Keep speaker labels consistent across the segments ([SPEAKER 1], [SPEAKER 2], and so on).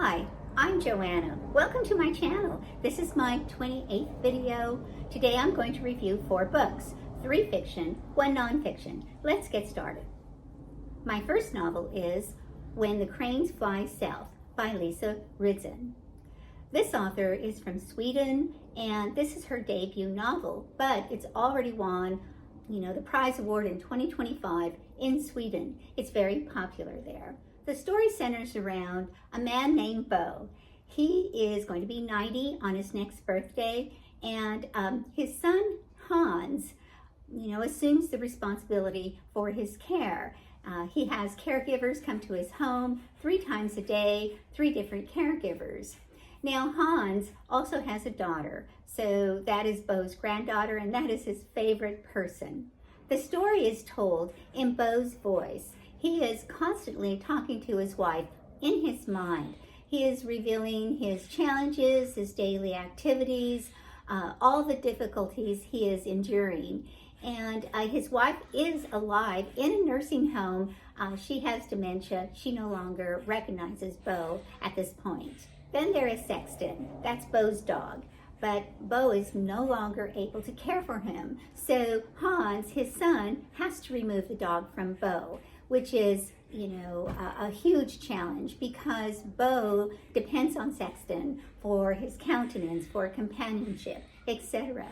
[SPEAKER 1] Hi, I'm Joanna. Welcome to my channel. This is my 28th video. Today I'm going to review 4 books, 3 fiction, 1 nonfiction. Let's get started. My first novel is When the Cranes Fly South by Ridzen. This author is from Sweden, and this is her debut novel, but it's already won, the prize award in 2025 in Sweden. It's very popular there. The story centers around a man named Bo. He is going to be 90 on his next birthday, and his son Hans, assumes the responsibility for his care. He has caregivers come to his home 3 times a day, 3 different caregivers. Now Hans also has a daughter, so that is Bo's granddaughter, and that is his favorite person. The story is told in Bo's voice. He is constantly talking to his wife in his mind. He is revealing his challenges, his daily activities, all the difficulties he is enduring. And his wife is alive in a nursing home. She has dementia. She no longer recognizes Bo at this point. Then there is Sexton. That's Bo's dog. But Bo is no longer able to care for him. So Hans, his son, has to remove the dog from Bo, which is, a huge challenge because Bo depends on Sexton for his countenance, for companionship, etc.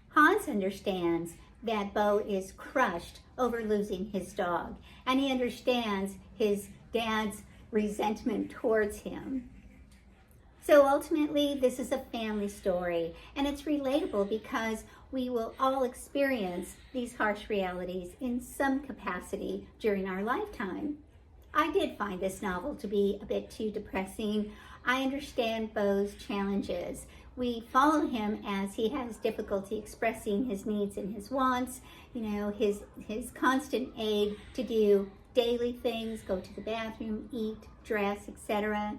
[SPEAKER 1] Hans understands that Bo is crushed over losing his dog, and he understands his dad's resentment towards him. So ultimately, this is a family story, and it's relatable because we will all experience these harsh realities in some capacity during our lifetime. I did find this novel to be a bit too depressing. I understand Bo's challenges. We follow him as he has difficulty expressing his needs and his wants, his constant aid to do daily things, go to the bathroom, eat, dress, etc.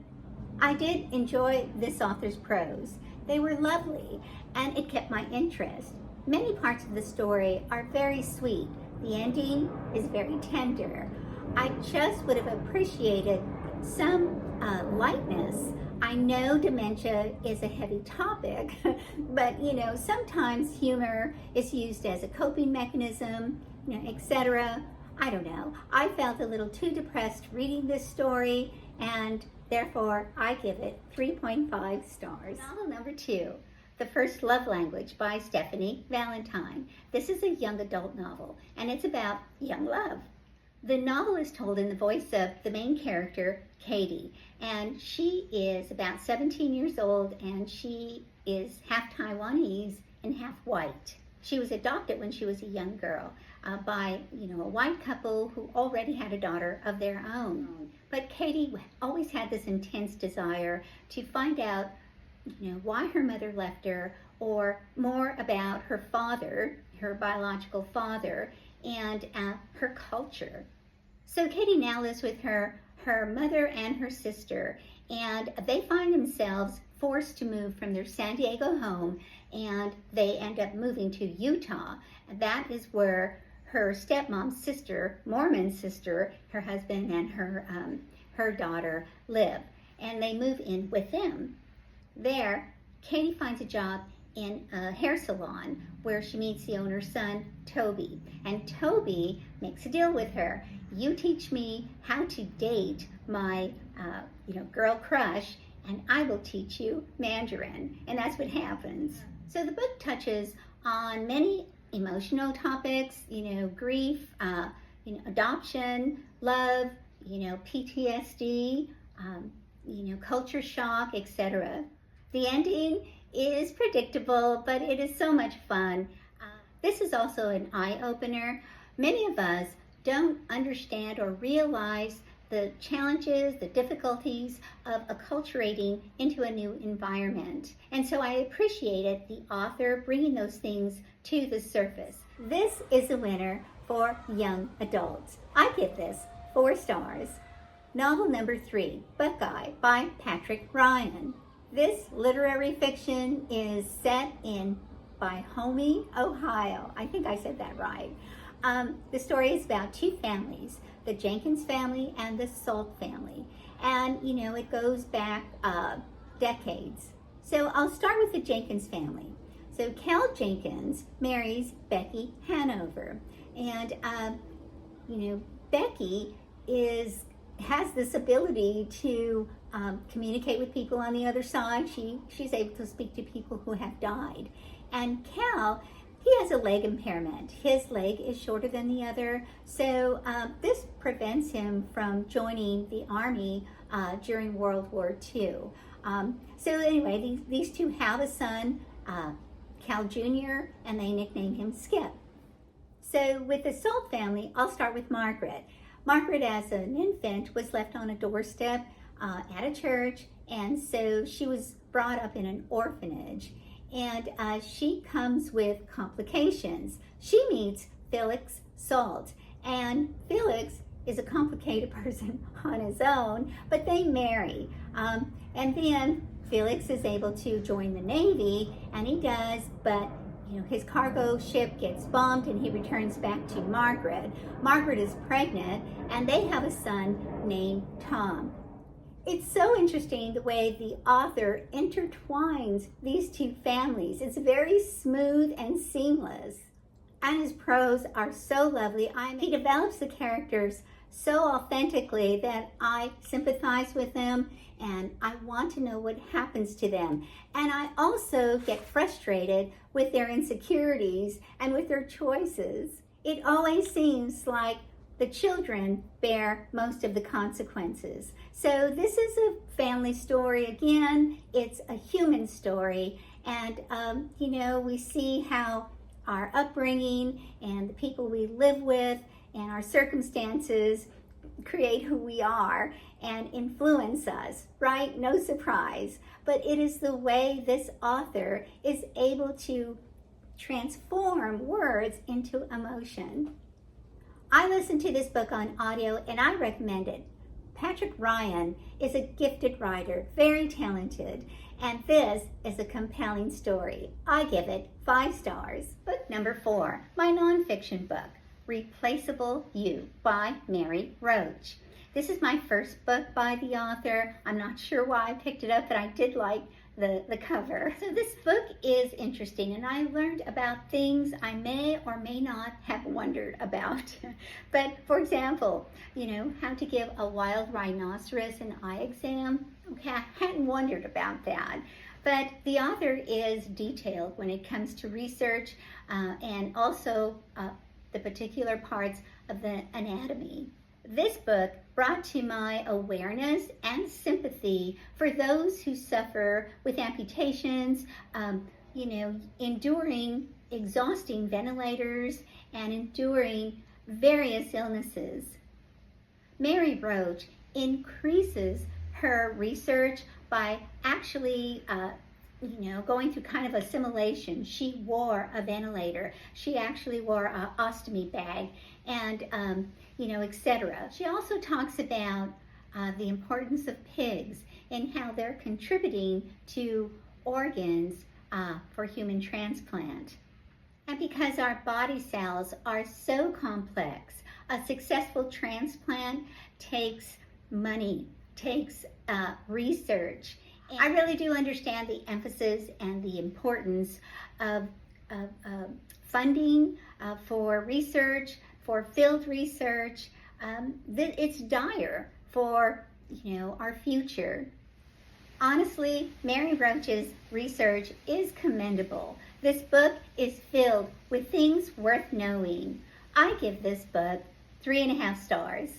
[SPEAKER 1] I did enjoy this author's prose. They were lovely, and it kept my interest. Many parts of the story are very sweet. The ending is very tender. I just would have appreciated some lightness. I know dementia is a heavy topic, but sometimes humor is used as a coping mechanism, etc. I don't know. I felt a little too depressed reading this story, and therefore I give it 3.5 stars. Novel number 2, The First Love Language by Stefany, Valentine. This is a young adult novel, and it's about young love. The novel is told in the voice of the main character, Katie, and she is about 17 years old, and she is half Taiwanese and half white. She was adopted when she was a young girl by, a white couple who already had a daughter of their own. But Katie always had this intense desire to find out, why her mother left her, or more about her father, her biological father, and her culture. So Katie now lives with her mother and her sister, and they find themselves forced to move from their San Diego home, and they end up moving to Utah. That is where her stepmom's sister, Mormon sister, her husband and her daughter live, and they move in with them. There, Katie finds a job in a hair salon where she meets the owner's son, Toby, and Toby makes a deal with her. You teach me how to date my, girl crush, and I will teach you Mandarin, and that's what happens. So the book touches on many emotional topics, grief, adoption, love, PTSD, culture shock, etc. The ending is predictable, but it is so much fun. This is also an eye-opener. Many of us don't understand or realize the challenges, the difficulties of acculturating into a new environment. And so I appreciated the author bringing those things to the surface. This is a winner for young adults. I give this 4 stars. Novel number 3, Buckeye by Patrick Ryan. This literary fiction is set in Buckeye, Ohio. I think I said that right. The story is about 2 families, the Jenkins family and the Salt family. And, you know, it goes back decades. So I'll start with the Jenkins family. So Cal Jenkins marries Becky Hanover. And, you know, Becky has this ability to communicate with people on the other side. She's able to speak to people who have died. And Cal, he has a leg impairment. His leg is shorter than the other, so this prevents him from joining the Army during World War II. So anyway, these two have a son, Cal Jr., and they nickname him Skip. So with the Salt family, I'll start with Margaret. Margaret, as an infant, was left on a doorstep at a church, and so she was brought up in an orphanage. And she comes with complications. She meets Felix Salt, and Felix is a complicated person on his own, but they marry. And then Felix is able to join the Navy, and he does, but you know, his cargo ship gets bombed and he returns back to Margaret. Margaret is pregnant, and they have a son named Tom. It's so interesting the way the author intertwines these two families. It's very smooth and seamless. And his prose are so lovely. He develops the characters so authentically that I sympathize with them and I want to know what happens to them. And I also get frustrated with their insecurities and with their choices. It always seems like the children bear most of the consequences. So this is a family story. Again, it's a human story. And, you know, we see how our upbringing and the people we live with and our circumstances create who we are and influence us, right? No surprise. But it is the way this author is able to transform words into emotion. I listened to this book on audio and I recommend it. Patrick Ryan is a gifted writer, very talented, and this is a compelling story. I give it 5 stars. Book number 4, my nonfiction book, Replaceable You by Mary Roach. This is my first book by the author. I'm not sure why I picked it up, but I did like the cover. So this book is interesting, and I learned about things I may or may not have wondered about. But for example, you know, how to give a wild rhinoceros an eye exam. Okay, I hadn't wondered about that. But the author is detailed when it comes to research and also the particular parts of the anatomy. This book brought to my awareness and sympathy for those who suffer with amputations, you know, enduring exhausting ventilators and enduring various illnesses. Mary Roach increases her research by actually you know, going through kind of a simulation. She wore a ventilator. She actually wore an ostomy bag and, you know, etc. She also talks about the importance of pigs and how they're contributing to organs for human transplant. And because our body cells are so complex, a successful transplant takes money, takes research. I really do understand the emphasis and the importance of funding for research, for field research. It's dire for, you know, our future. Honestly, Mary Roach's research is commendable. This book is filled with things worth knowing. I give this book 3.5 stars.